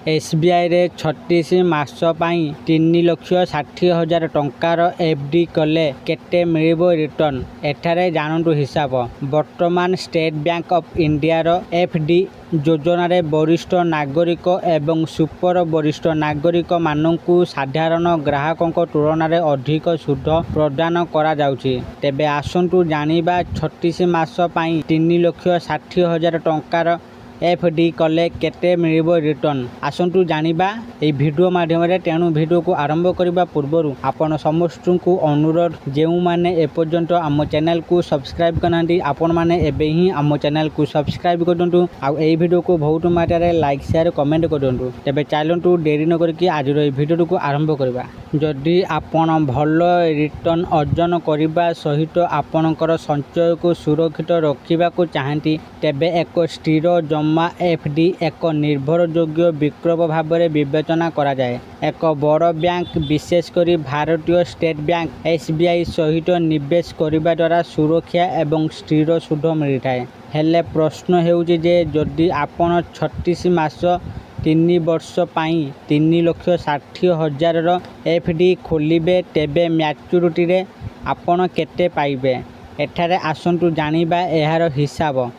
SBI रे 36 मास पाई 3,60,000 टंकार FD कले केते मिलिबो रिटर्न एठारे जानंतु हिसाब। वर्तमान स्टेट बैंक ऑफ इंडिया रो FD योजना रे वरिष्ठ नागरिक एवं सुपर वरिष्ठ नागरिक मानकु साधारण ग्राहकों तुलन में अधिक सुध प्रदान करा जाउछि। तेबे आसंतु जानिबा 36 मास पाई 3,60,000 टंकार FD कले केते मिलिबो रिटर्न आसंतु जानिबा ए वीडियो माध्यम रे। तेणु वीडियो को आरंभ करबा पूर्व आपण समस्त को अनुरोध जेउ माने एपर्यंत आम चैनल को सब्सक्राइब करनांती आपण माने एबे ही आम चैनल को सब्सक्राइब करदंतु आ ए वीडियो को बहुत मात्रा लाइक शेयर कमेंट करदंतु। तेबे चलंतु देरी न करके आज रो वीडियो को आरंभ करबा। जदि आपण भल रिटर्न अर्जन करबा सहित आपणकर संचय को सुरक्षित रखिबा को चाहंती तेबे एक स्थिर जमा FD एक निर्भरयोग्य विकल्प भाव में विवेचना करा जाए। एक बड़ बैंक विशेषकर भारतीय स्टेट बैंक SBI सहित निवेश करने द्वारा सुरक्षा एवं स्थिर सुध मिलता है। हेले प्रश्न हेउछि जे जदि आपण 36 मास 3 वर्ष पाई 3,60,000 FD खोलिबे तेबे मैच्योरिटी रे आपण केते पाइबे। एठारे आसंतु जानिबा एहार हिसाब।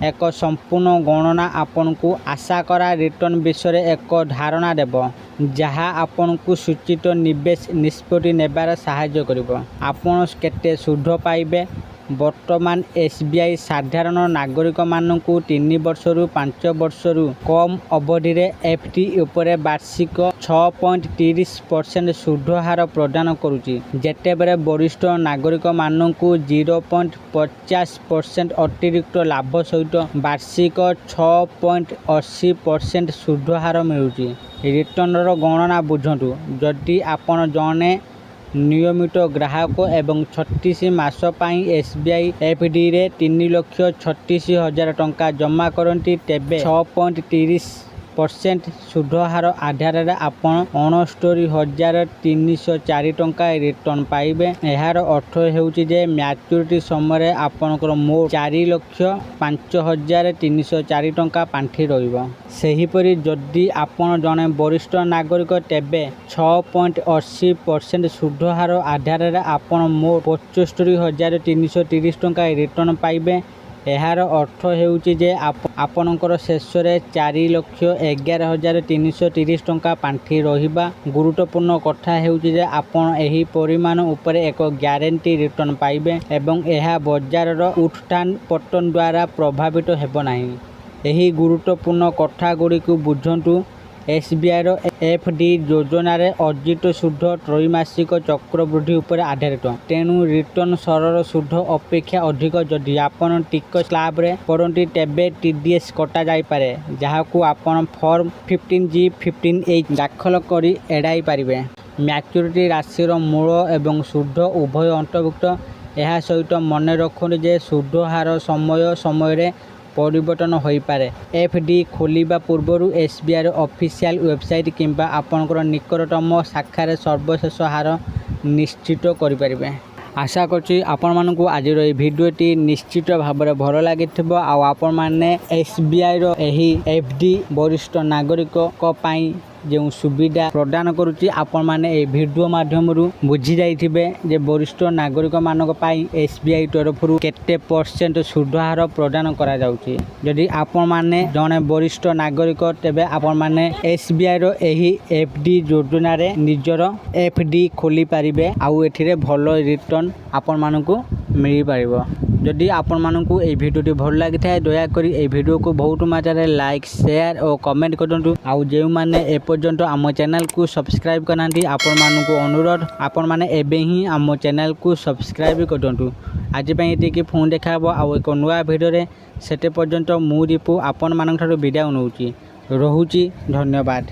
एक संपूर्ण गणना आपन को आशा करा रिटर्न विषय एक धारणा देव जहाँ आपन को सूचित निवेश निष्पत्ति नेबार सहाय्य करिवो। आपन केते सुध पाइबे। वर्तमान SBI साधारण नागरिक मानकु 3 वर्षरु 5 वर्षरु कम अवधि रे FD उपरे वार्षिक 6.30% सुध हार प्रदान करुछि। जेतेबेले वरिष्ठ नागरिक मानकु 0.50% अतिरिक्त लाभ सहित वार्षिक 6.80% सुध हार मिलुछि। रिटर्न रो गणना बुझंतु। जदि आपण जने नियमित ग्राहक एवं 36 मास पाई SBI FD रे 3,36,000 टंका जमा करती तेबे 6.30% सुध हार आधार रे आपण 69,304 टंका रिटर्न पाइबे। एहार अर्थ हेउछि जे मैच्योरिटी समय आपनकर मोट 4,05,304 टंका पांठी रहिबो। सेहीपरि जदि आपण जने वरिष्ठ नागरिक तेबे 6.80% सुध हार आधार रे आपण मोट 75,330 टंका रिटर्न पाइबे। एहार अर्थ हेउछि जे आपनकर शेष रे 4,11,330 टंका पांठी रहिबा। गुरुत्वपूर्ण कथा हेउछि जे आपण एही परिमाण उपरे एक ग्यारंटी रिटर्न पाइबे एवं एहा बाजार रो उत्थान पतन द्वारा प्रभावित हेबो नाही। एही गुरुत्वपूर्ण कथा गुडी को बुझंतु। SBI रो FD योजना रे अर्जित सुध त्रैमासिक चक्रवृद्धि उपर आधारित। तेणु रिटर्न सरल सुध अपेक्षा अधिक जदि आपण टिकस स्लैब रे पड़ती तेबे TDS कटा जाई पारे जहाकू आपण फॉर्म 15G 15H दाखल करी एडाई पारिबे। मैच्योरिटी राशि मूल एवं सुध उभय अंतर्भुक्त। यह सहित मन रखु जे सुध हार समय समय परिवर्तन होई पारे। FD खोलिबा पूर्व SBI ऑफिशियल वेबसाइट किंबा आपनकर निकटतम शाखारे सर्वशेष हार निश्चित करि परिबे। आशा करछि आपण मानकु आज रो भिडियोटी निश्चित भाव में भल लागिथिबो। आ आपण माने SBI रो एही FD वरिष्ठ नागरिक को पाई जो सुविधा प्रदान करुच्ची आपण माने ए वीडियो माध्यम बुझी जाइथिबे जे वरिष्ठ नागरिक मानक पाई SBI तरफ केते % सुध हार प्रदान करा जाउची। जदि आपण माने जने वरिष्ठ नागरिक तेबे आपण माने SBI रो एही FD योजना रे निजर FD खोली पारिबे। आउ एथिरे भलो रिटर्न आपण मानकु मिली पारिबो। जदि आपण मानकु ए वीडियोटी भल लागि थाए दया करी ए वीडियो को बहुत मात्रा लाइक शेयर और कमेंट करदंतु। आउ जेउ माने ए पर्यंत आम चैनल को सब्सक्राइब करनांती आपण मानकु अनुरोध आपण माने एबे ही आम चैनल को सब्सक्राइब करदंतु। आज पई एतिकी फोन देखाबो आउ एक नुवा वीडियो रे। सेते पर्यंत मु दीपू आपण मानक थारु विदाय नउची। रहुची धन्यवाद।